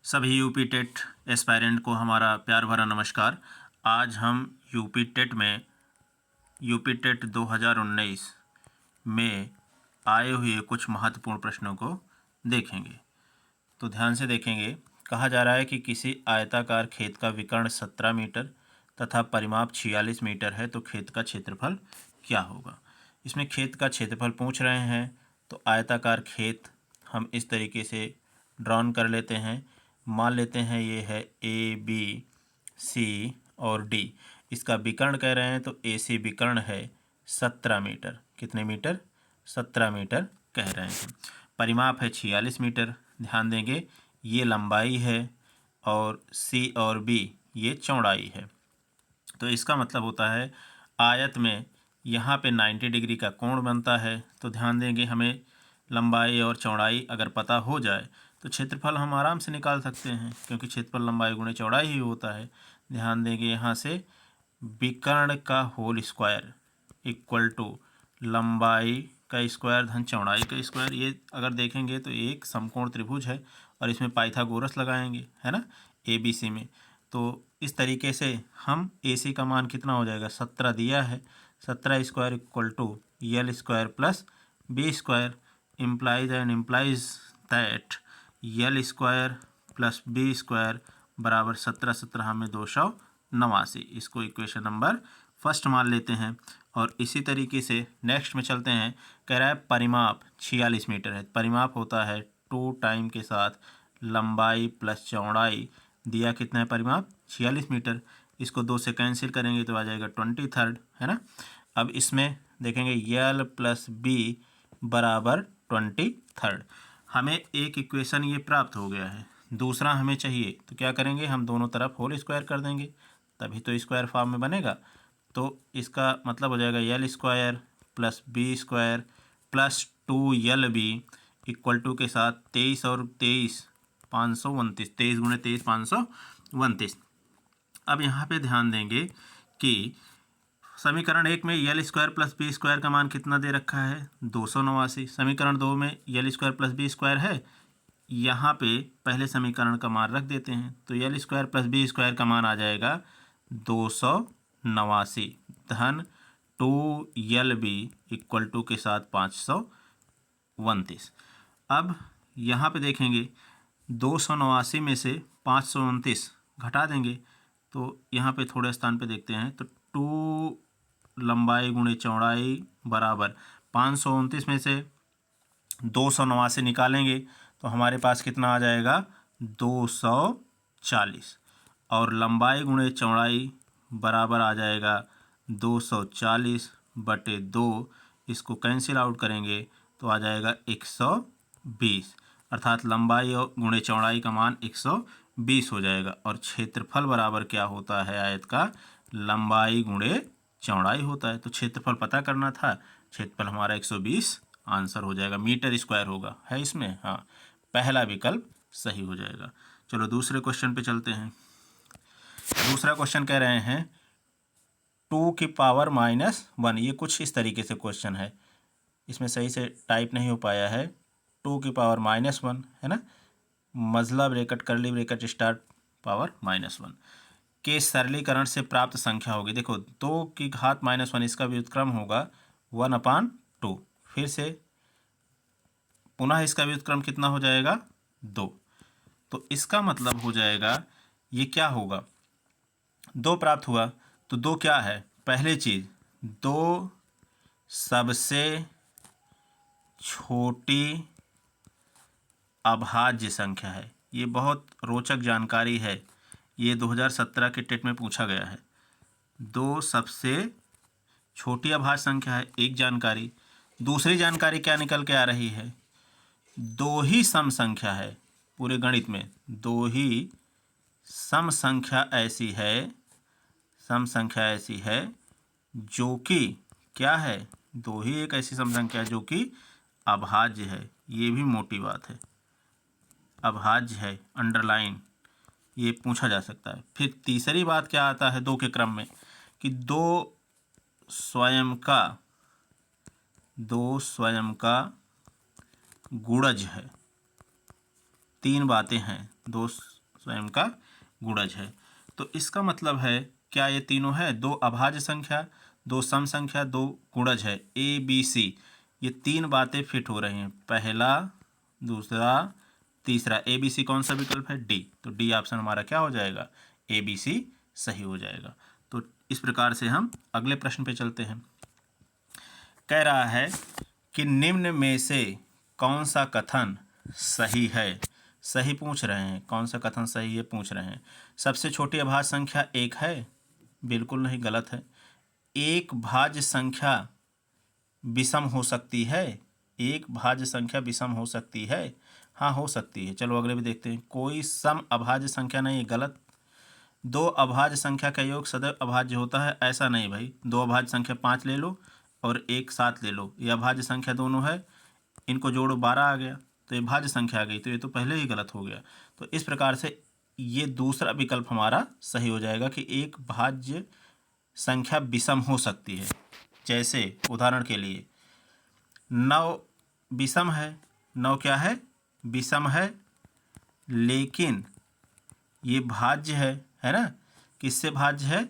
सभी UP TET aspirant को हमारा प्यार भरा नमस्कार। आज हम यूपी टेट 2019 में आए हुए कुछ महत्वपूर्ण प्रश्नों को देखेंगे। तो ध्यान से देखेंगे। कहा जा रहा है कि किसी आयताकार खेत का विकर्ण 17 मीटर तथा परिमाप 46 मीटर है, तो खेत का क्षेत्रफल क्या होगा। इसमें खेत का क्षेत्रफल पूछ रहे हैं, तो आयताकार खेत हम इस तरीके से ड्रॉन कर लेते हैं। मान लेते हैं ये है ए, बी, सी और डी। इसका विकर्ण कह रहे हैं, तो ए सी विकर्ण है 17 मीटर। कितने मीटर? 17 मीटर कह रहे हैं। परिमाप है 46 मीटर। ध्यान देंगे, ये लंबाई है और सी और बी ये चौड़ाई है। तो इसका मतलब होता है आयत में यहाँ पे 90 डिग्री का कोण बनता है। तो ध्यान देंगे, हमें लंबाई और चौड़ाई अगर पता हो जाए तो क्षेत्रफल हम आराम से निकाल सकते हैं, क्योंकि क्षेत्रफल लंबाई गुणे चौड़ाई ही होता है। ध्यान देंगे, यहाँ से विकर्ण का होल स्क्वायर इक्वल टू लंबाई का स्क्वायर धन चौड़ाई का स्क्वायर। ये अगर देखेंगे तो एक समकोण त्रिभुज है और इसमें पाइथागोरस लगाएंगे, है ना, ए बी सी में। तो इस तरीके से हम ए सी का मान कितना हो जाएगा, 17 दिया है, 17 square equal to L square plus B square implies that L square plus B square बराबर 17, 17 में 289। इसको इक्वेशन नंबर फर्स्ट मान लेते हैं। और इसी तरीके से नेक्स्ट में चलते हैं। कह रहा है परिमाप 46 मीटर है। परिमाप होता है 2 टाइम के साथ लंबाई प्लस चौड़ाई। दिया कितना है परिमाप? 46 मीटर। इसको 2 से कैंसिल करेंगे तो आ जाएगा 23, है ना। अब इसमें देखेंगे यल प्लस बी बराबर 23। हमें एक इक्वेशन ये प्राप्त हो गया है, दूसरा हमें चाहिए। तो क्या करेंगे, हम दोनों तरफ होल स्क्वायर कर देंगे, तभी तो स्क्वायर फॉर्म में बनेगा। तो इसका मतलब हो जाएगा L square plus B square plus 2 B equal to के साथ 23 और 23 529। 23 गुणे 23 529। अब यहाँ पे ध्यान देंगे कि समीकरण 1 में L square plus B square का मान कितना दे रखा है, 289। समीकरण 2 में L square plus B square है। यहाँ पे पहले समीकरण का मान रख देते हैं, तो L square plus B square का मान आ जाएगा 289 धन 2 बी इक्वल टू के साथ 529। अब यहाँ पे देखेंगे 289 में से 529 घटा देंगे, तो यहाँ पे थोड़े स्थान पे देखते हैं, तो 2 लंबाई गुणे चौड़ाई बराबर 529 में से 289 निकालेंगे तो हमारे पास कितना आ जाएगा, 240। और लंबाई गुणे चौड़ाई बराबर आ जाएगा 240/2। इसको कैंसिल आउट करेंगे तो आ जाएगा 120। अर्थात लंबाई और गुणे चौड़ाई का मान 120 हो जाएगा। और क्षेत्रफल बराबर क्या होता है आयत का, लंबाई गुणे चौड़ाई होता है। तो क्षेत्रफल पता करना था, क्षेत्रफल हमारा 120 आंसर हो जाएगा। मीटर स्क्वायर होगा, है इसमें, हाँ, पहला विकल्प सही हो जाएगा। चलो दूसरे क्वेश्चन पे चलते हैं। दूसरा क्वेश्चन कह रहे हैं 2 की पावर -1। ये कुछ इस तरीके से क्वेश्चन है, इसमें सही से टाइप नहीं हो पाया है। 2 की पावर -1, है ना, मजला bracket curly bracket start power -1 के सरलीकरण से प्राप्त संख्या होगी। देखो 2 की घात -1, इसका व्युत्क्रम होगा 1/2। फिर से पुनः इसका व्युत्क्रम कितना हो जाएगा, 2। तो इसका मतलब हो जाएगा ये क्या होगा, 2 प्राप्त हुआ। तो 2 क्या है, पहली चीज़ 2 सबसे छोटी अभाज्य संख्या है। ये बहुत रोचक जानकारी है, ये 2017 के टेट में पूछा गया है। 2 सबसे छोटी अभाज्य संख्या है, एक जानकारी। दूसरी जानकारी क्या निकल के आ रही है, 2 ही सम संख्या है। पूरे गणित में 2 ही सम संख्या ऐसी है, सम संख्या ऐसी है जो कि क्या है, 2 ही एक ऐसी सम संख्या है जो कि अभाज्य है। ये भी मोटी बात है, अभाज्य है, अंडरलाइन, ये पूछा जा सकता है। फिर तीसरी बात क्या आता है 2 के क्रम में, कि 2 स्वयं का गुणज है। 3 बातें हैं, 2 स्वयं का गुणज है। तो इसका मतलब है क्या ये तीनों है, दो अभाज्य संख्या, दो सम संख्या, दो गुणज है, ए बी सी, ये तीन बातें फिट हो रही हैं, पहला दूसरा तीसरा। ए बी सी कौन सा विकल्प है, डी। तो डी ऑप्शन हमारा क्या हो जाएगा, ए बी सी सही हो जाएगा। तो इस प्रकार से हम अगले प्रश्न पे चलते हैं। कह रहा है कि निम्न में से कौन सा कथन सही है। सही पूछ रहे हैं, कौन सा कथन सही है पूछ रहे हैं। सबसे छोटी अभाज्य संख्या एक है, बिल्कुल नहीं, गलत है। एक भाज्य संख्या विषम हो सकती है, एक भाज्य संख्या विषम हो सकती है, हाँ हो सकती है। चलो अगले भी देखते हैं। कोई सम अभाज्य संख्या नहीं है, गलत। दो अभाज्य संख्या का योग सदैव अभाज्य होता है, ऐसा नहीं भाई। दो अभाज्य संख्या 5 ले लो और एक 7 ले लो, ये अभाज्य संख्या दोनों है, इनको जोड़ो 12 आ गया, तो ये भाज्य संख्या आ गई, तो ये तो पहले ही गलत हो गया। तो इस प्रकार से ये दूसरा विकल्प हमारा सही हो जाएगा कि एक भाज्य संख्या विषम हो सकती है। जैसे उदाहरण के लिए 9 विषम है, 9 क्या है, विषम है, लेकिन ये भाज्य है ना, किससे भाज्य है,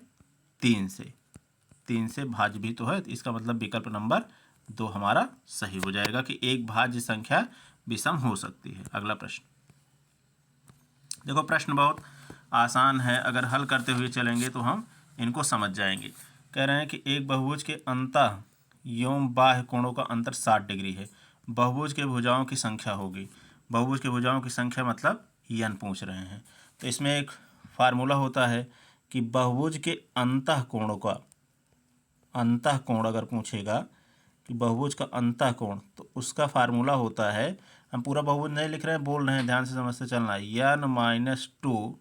3 से। 3 से भाज्य भी तो है, तो इसका मतलब विकल्प नंबर 2 हमारा सही हो जाएगा कि एक भाज्य संख्या विषम हो सकती है। अगला प्रश्न देखो, प्रश्न बहुत आसान है, अगर हल करते हुए चलेंगे तो हम इनको समझ जाएंगे। कह रहे हैं कि एक बहुभुज के अंतः एवं बाह्य कोणों का अंतर 60 डिग्री है। बहुभुज के भुजाओं की संख्या होगी। बहुभुज के भुजाओं की संख्या मतलब n पूछ रहे हैं। तो इसमें एक फार्मूला होता है कि बहुभुज के अंतः कोणों का, अंतः कोण अगर पूछेगा कि बहुभुज का अंतः कोण, तो उसका फार्मूला होता है, हम पूरा बहुभुज नहीं लिख रहे हैं, बोल रहे हैं, ध्यान से समझते चलना है, n-2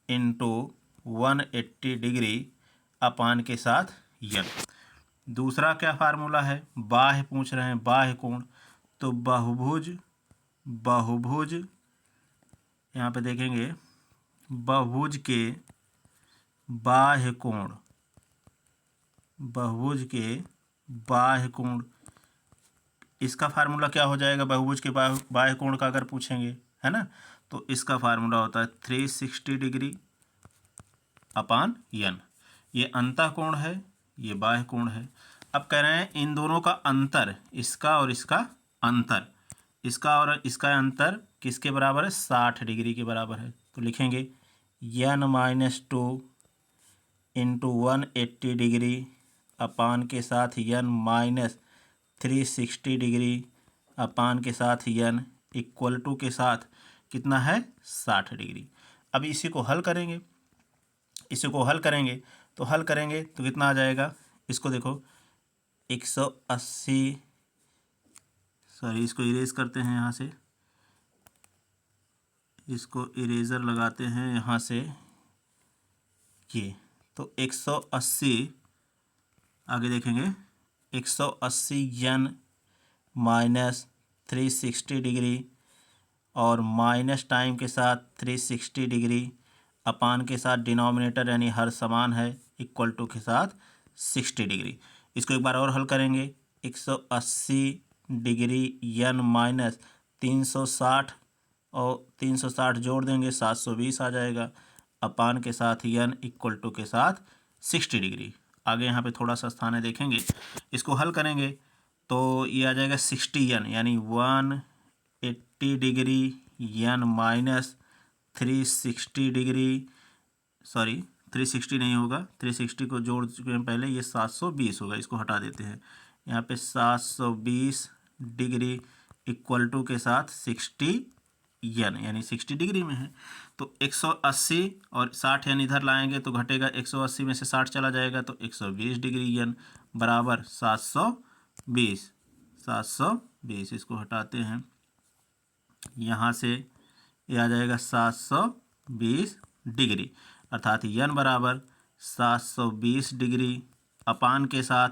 इंटू 180 डिग्री अपान के साथ n। दूसरा क्या फार्मूला है, बाह्य पूछ रहे हैं, बाह्य कोण, तो बहुभुज यहाँ पे देखेंगे, बहुभुज के बाह्य कोण, बहुभुज के बाह्य कोण, इसका फार्मूला क्या हो जाएगा, बहुभुज के बाह्य कोण का अगर पूछेंगे, है ना, तो इसका फार्मूला होता है 360 डिग्री अपान n। ये अंतः कोण है, ये बाह्य कोण है। अब कह रहे हैं इन दोनों का अंतर, इसका और इसका अंतर, इसका और इसका अंतर किसके बराबर है, 60 डिग्री के बराबर है। तो लिखेंगे n-2 इंटू 180 डिग्री अपान के साथ n-360 डिग्री अपान के साथ n इक्वल टू के साथ कितना है, 60 डिग्री। अब इसी को हल करेंगे, इसी को हल करेंगे तो हल करेंगे तो कितना आ जाएगा, इसको देखो 180, सॉरी इसको इरेज करते हैं यहाँ से, इसको इरेजर लगाते हैं यहाँ से, ये तो 180, आगे देखेंगे 180 n माइनस 360 डिग्री और माइनस टाइम के साथ 360 डिग्री अपान के साथ डिनोमिनेटर यानी हर समान है इक्वल टू के साथ 60 डिग्री। इसको एक बार और हल करेंगे, 180 डिग्री n माइनस 360 और 360 जोड़ देंगे 720 आ जाएगा अपान के साथ n इक्वल टू के साथ 60 डिग्री। आगे यहाँ पे थोड़ा सा स्थान है, देखेंगे, इसको हल करेंगे तो ये आ जाएगा 60n यानी 180 degree n minus 360 degree, sorry 360 नहीं होगा, 360 को जोड़ चुके हैं पहले, ये 720 होगा, इसको हटा देते हैं, यहाँ पे 720 डिग्री इक्वल टू के साथ 60 यानी 60 डिग्री में है। तो 180 और 60 यानी इधर लाएंगे तो घटेगा, 180 में से 60 चला जाएगा तो 120 डिग्री n बराबर 720। इसको हटाते हैं, यहाँ से ये आ जाएगा 720 डिग्री, अर्थात n बराबर 720 डिग्री अपान के साथ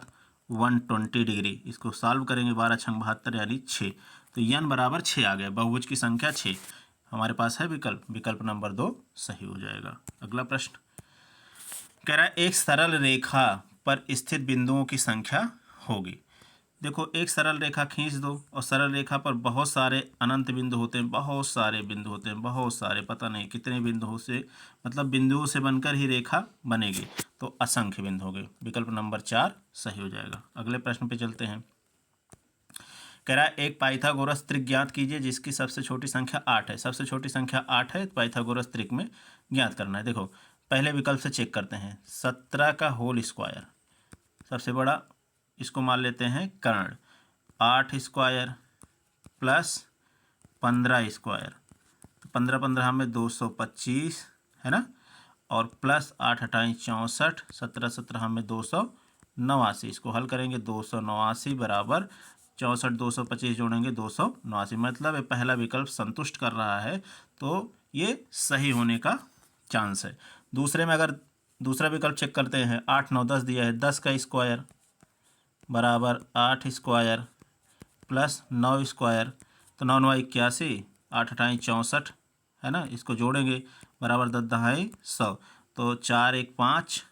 120 डिग्री। इसको सॉल्व करेंगे, 12 छंग 72 यानी 6, तो n बराबर 6 आ गया, बहुभुज की संख्या 6 हमारे पास है विकल्प, विकल्प नंबर 2 सही हो जाएगा। अगला प्रश्न कह रहा है एक सरल रेखा पर स्थित बिंदुओं की संख्या होगी। देखो एक सरल रेखा खींच दो और सरल रेखा पर बहुत सारे अनंत बिंदु होते हैं, बहुत सारे बिंदु होते हैं, बहुत सारे, पता नहीं कितने बिंदुओं से, मतलब बिंदुओं से बनकर ही रेखा बनेगी, तो असंख्य बिंदु हो गए। विकल्प नंबर 4 सही हो जाएगा। अगले प्रश्न पे चलते हैं। कह रहा है एक पाइथागोरस त्रिक ज्ञात कीजिए जिसकी सबसे छोटी संख्या 8 है। सबसे छोटी संख्या 8 है, पाइथागोरस त्रिक में ज्ञात करना है। देखो पहले विकल्प से चेक करते हैं। 17 का होल स्क्वायर, सबसे बड़ा इसको मान लेते हैं कर्ण, 8 स्क्वायर प्लस 15 स्क्वायर, तो 15 में 225 है ना, और प्लस 8 अठाई 64, 17 में 289, इसको हल करेंगे 289 बराबर 64, 225 जोड़ेंगे 289, मतलब ये पहला विकल्प संतुष्ट कर रहा है, तो ये सही होने का चांस है। दूसरे में अगर दूसरा विकल्प चेक करते हैं, 8 9 10 दिया है, 10 का स्क्वायर बराबर 8 स्क्वायर प्लस 9 स्क्वायर, तो 9 9 81, 8 अठाई 64 है ना, इसको जोड़ेंगे बराबर 10 दहाई 100, तो 4 1 5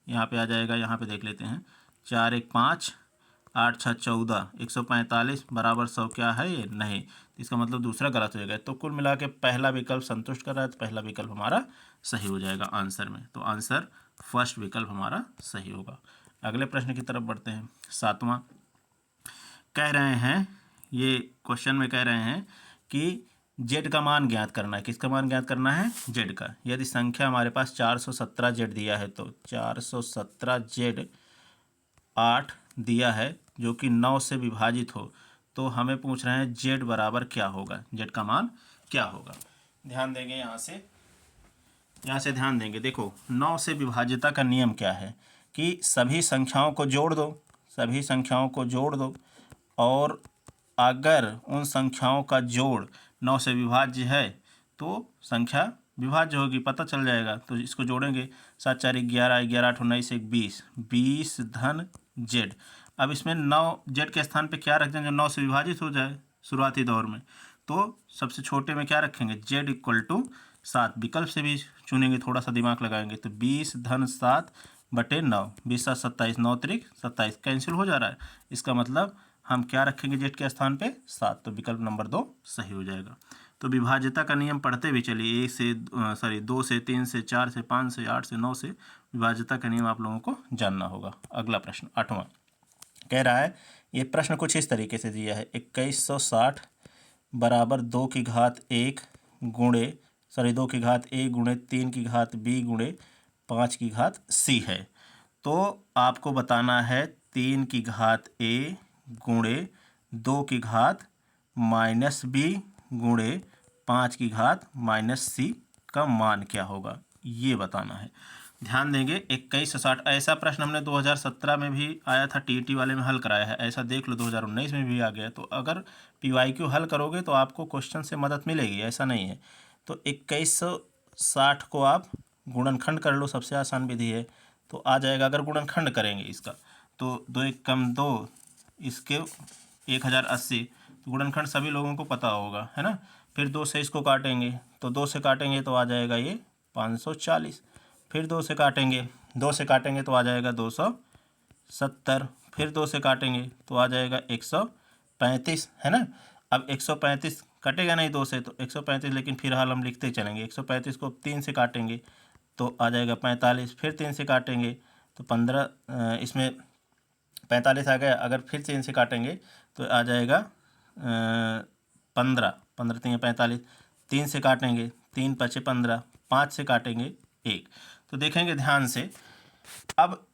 यहाँ पे आ जाएगा। यहाँ पे देख लेते हैं, 4 1 5, 8 6 14, 145 बराबर 100 क्या है ये नहीं, तो इसका मतलब दूसरा गलत हो जाएगा। तो कुल मिला के पहला विकल्प संतुष्ट कर रहा है, तो पहला विकल्प हमारा सही हो जाएगा आंसर में, तो आंसर फर्स्ट विकल्प हमारा सही होगा। अगले प्रश्न की तरफ बढ़ते हैं। 7वां कह रहे हैं, ये क्वेश्चन में कह रहे हैं कि जेड का मान ज्ञात करना है। किसका मान ज्ञात करना है? जेड का। यदि संख्या हमारे पास 417 जेड दिया है, तो 417 जेड 8 दिया है जो कि 9 से विभाजित हो, तो हमें पूछ रहे हैं जेड बराबर क्या होगा, जेड का मान क्या होगा। ध्यान देंगे यहाँ से ध्यान देंगे। देखो 9 से विभाज्यता का नियम क्या है कि सभी संख्याओं को जोड़ दो, सभी संख्याओं को जोड़ दो, और अगर उन संख्याओं का जोड़ 9 से विभाज्य है तो संख्या विभाज्य होगी, पता चल जाएगा। तो इसको जोड़ेंगे, 7 4 11, 11 8 19 1 20, 20 धन जेड। अब इसमें 9 जेड के स्थान पे क्या रख दें जो 9 से विभाजित हो जाए शुरुआती दौर में, तो सबसे छोटे में क्या रखेंगे, जेड इक्वल टू 7। विकल्प से भी चुनेंगे, थोड़ा सा दिमाग लगाएंगे, तो 20 धन 7 बटे 9, 20 7 27, 9 त्रिक 27, कैंसिल हो जा रहा है। इसका मतलब हम क्या रखेंगे जेड के स्थान पे, 7, तो विकल्प नंबर 2 सही हो जाएगा। तो विभाज्यता का नियम पढ़ते भी चलिए, 2 से 3 से 4 से 5 से 8 से 9 से विभाज्यता का नियम आप लोगों को जानना होगा। अगला प्रश्न 8वां कह रहा है, ये प्रश्न कुछ इस तरीके से दिया है, 2160 बराबर 2 की घात 1 गुणे 2 की घात a गुणे 3 की घात b गुणे 5 की घात c है। तो आपको बताना है 3 की घात a गुणे 2 की घात माइनस b गुणे 5 की घात माइनस c का मान क्या होगा, ये बताना है। ध्यान देंगे, 2160 ऐसा प्रश्न हमने 2017 में भी आया था, टीईटी वाले में हल कराया है, ऐसा देख लो 2019 में भी आ गया। तो अगर पीवाईक्यू हल करोगे तो आपको क्वेश्चन से मदद मिलेगी, ऐसा नहीं है। तो 2160 को आप गुणनखंड कर लो, सबसे आसान विधि है, तो आ जाएगा। अगर गुणनखंड करेंगे इसका तो 2 1 कम 2, इसके 1080, तो गुणनखंड सभी लोगों को पता होगा है ना। फिर 2 से इसको काटेंगे, तो 2 से काटेंगे तो आ जाएगा ये 540, फिर 2 से काटेंगे, 2 से काटेंगे तो आ जाएगा 270, फिर 2 से काटेंगे तो आ जाएगा 135 है ना। अब 135 कटेगा नहीं 2 से, तो 135, लेकिन फिर हाल हम लिखते चलेंगे। 135 को 3 से काटेंगे तो आ जाएगा 45, फिर 3 से काटेंगे तो 15, इसमें 45 आ गया। अगर फिर 3 से काटेंगे तो आ जाएगा 15, 15 3 45, 3 से काटेंगे 3 5 15, 5 से काटेंगे 1। तो देखेंगे ध्यान से, अब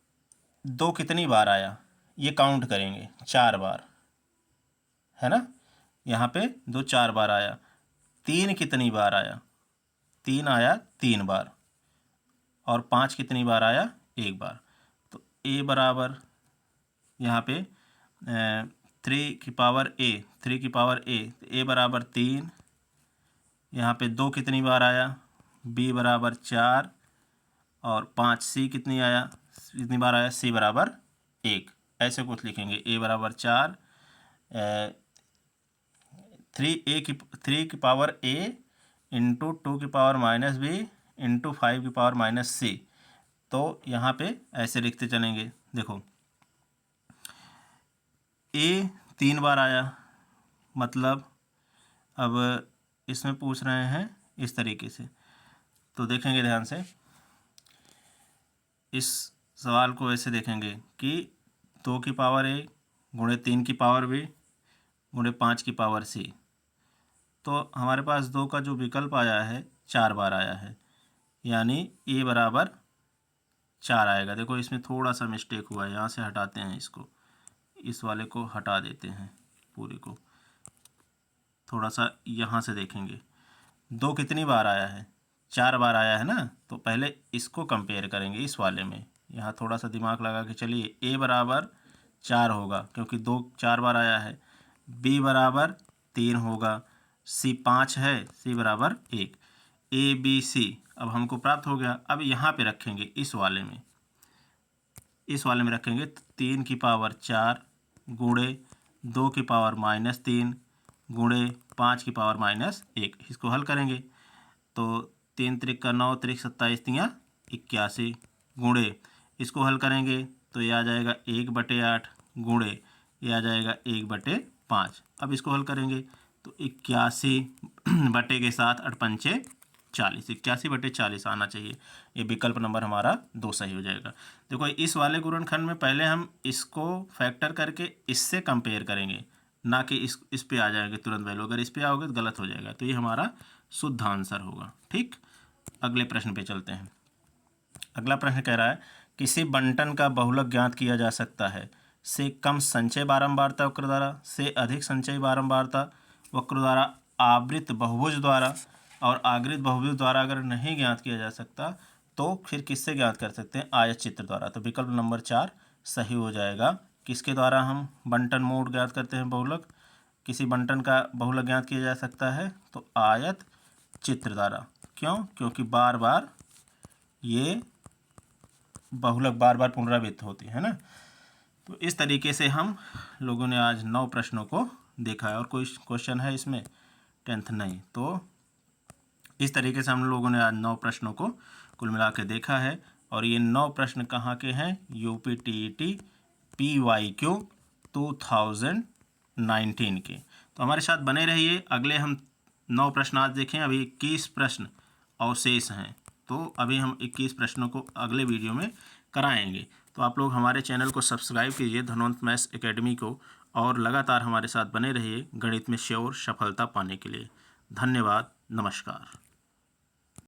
2 कितनी बार आया ये काउंट करेंगे, 4 बार है ना। यहाँ पे 2 4 बार आया। 3 कितनी बार आया, 3 आया 3 बार, और 5 कितनी बार आया, 1 बार। तो a बराबर यहाँ पे 3 की पावर a, a बराबर 3, यहाँ पे 2 कितनी बार आया, b बराबर 4, और 5 c कितनी बार आया, c बराबर 1। ऐसे कुछ लिखेंगे, a बराबर 4, 3 की पावर a इंटू 2 की पावर माइनस b इंटू 5 की पावर माइनस c। तो यहाँ पे ऐसे लिखते चलेंगे। देखो ए 3 बार आया, मतलब अब इसमें पूछ रहे हैं इस तरीके से। तो देखेंगे ध्यान से, इस सवाल को ऐसे देखेंगे कि 2 की पावर ए गुणे 3 की पावर बी गुणे 5 की पावर सी। तो हमारे पास 2 का जो विकल्प आया है 4 बार आया है, यानी ए बराबर 4 आएगा। देखो इसमें थोड़ा सा मिस्टेक हुआ है, यहाँ से हटाते हैं इसको, इस वाले को हटा देते हैं पूरे को। थोड़ा सा यहाँ से देखेंगे 2 कितनी बार आया है, 4 बार आया है ना। तो पहले इसको कंपेयर करेंगे इस वाले में। यहाँ थोड़ा सा दिमाग लगा के चलिए, ए बराबर 4 होगा क्योंकि 2 4 बार आया है, बी बराबर 3 होगा, सी 5 है, सी बराबर 1। ए बी सी अब हमको प्राप्त हो गया। अब यहाँ पे रखेंगे इस वाले में, इस वाले में रखेंगे 3 की पावर 4 गुणे 2 की पावर -3 गुणे 5 की पावर -1। इसको हल करेंगे तो 3 त्रिक 9 त्रिक 27 तियाँ 81 गुणे, इसको हल करेंगे तो ये आ जाएगा 1/8 गुणे ये आ जाएगा 1/5। अब इसको हल करेंगे तो 81 बटे के साथ 8 पंचे 40, 81/40 आना चाहिए। ये विकल्प नंबर हमारा 2 सही हो जाएगा। देखो इस वाले गुणनखंड में पहले हम इसको फैक्टर करके इससे कंपेयर करेंगे, ना कि इस पे आ जाएंगे तुरंत वैल्यू। अगर इस पे आओगे तो गलत हो जाएगा। तो ये हमारा शुद्ध आंसर होगा। ठीक, अगले प्रश्न पे चलते हैं। अगला प्रश्न कह रहा है किसी बंटन का बहुलक ज्ञात किया जा सकता है। से कम संचय बारंबारता वक्र द्वारा, से अधिक संचय बारंबारता वक्र द्वारा, आवृत बहुभुज द्वारा और आगृत बहुभुज द्वारा। अगर नहीं ज्ञात किया जा सकता तो फिर किससे ज्ञात कर सकते हैं, आयत चित्र द्वारा। तो विकल्प नंबर 4 सही हो जाएगा। किसके द्वारा हम बंटन मोड ज्ञात करते हैं, बहुलक, किसी बंटन का बहुलक ज्ञात किया जा सकता है तो आयत चित्र द्वारा। क्यों? क्योंकि बार बार ये बहुलक बार बार पुनरावृत्त होती है ना। तो इस तरीके से हम लोगों ने आज 9 प्रश्नों को देखा है। और कोई क्वेश्चन है इसमें 10th नहीं। तो इस तरीके से हम लोगों ने आज 9 प्रश्नों को कुल मिला के देखा है। और ये 9 प्रश्न कहाँ के हैं, UPTET PYQ 2019 के। तो हमारे साथ बने रहिए। अगले हम 9 प्रश्न आज देखें। अभी 21 प्रश्न अवशेष हैं, तो अभी हम 21 प्रश्नों को अगले वीडियो में कराएंगे। तो आप लोग हमारे चैनल को सब्सक्राइब कीजिए, धनवंत मैथ्स एकेडमी को, और लगातार हमारे साथ बने रहिए गणित में श्योर सफलता पाने के लिए। धन्यवाद, नमस्कार।